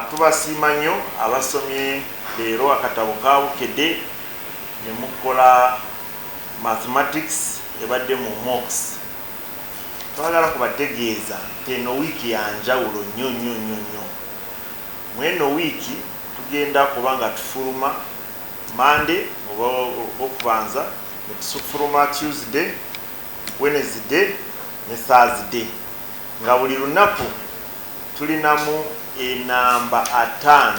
Tubasiima nnyo abasomye leero akatabo kabukedde ne mukola mathematics ebadde mu mocks. Twagala kubategeeza nti eno wiiki ya njawulo nnyo. Mweno wiiki tugenda kuba nga tufuluma Monday okubanza, ne tufuluma Tuesday, Wednesday ne Thursday. Nga buli lunaku tulinamu enamba 5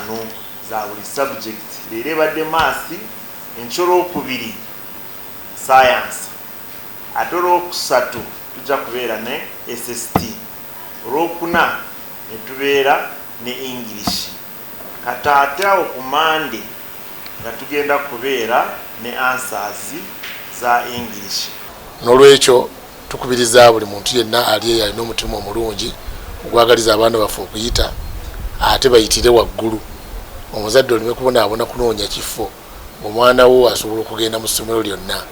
za buli subject. Leero ebadde maths, enkya olwokubiri science, ate olwokusatu tujja kubeera ne SST, olwokuna ne tubeera ne English. Kati ate awo ku Monday nga tugenda kubeera ne answers za English. N'olwekyo tukubiriza buli muntu yenna ali alina omutima omulungi ogwagaliza abaana baffe okuyita ate bayitire waggulu. Omuzadde olime kubonaabona kunoonya kifo omwana wo asobola okugenda mu ssomero lyonna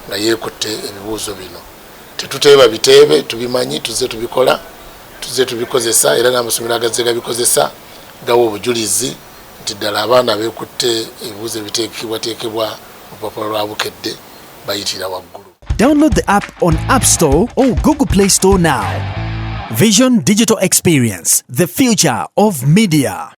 nga yeekutte ebibuuzo bino. Tetuteeba biteebe, tubimanyi, tuzze tubikola, tuzze tubikozesa, era n'amasomero agazze gabikozesa gawa obujulizi nti ddala abaana beekutte ebibuuzo ebiteekebwateekebwa mu lupapula lwa bukedde bayitira waggulu. Download the app on App Store or Google Play Store now. Vision Digital Experience, the future of media.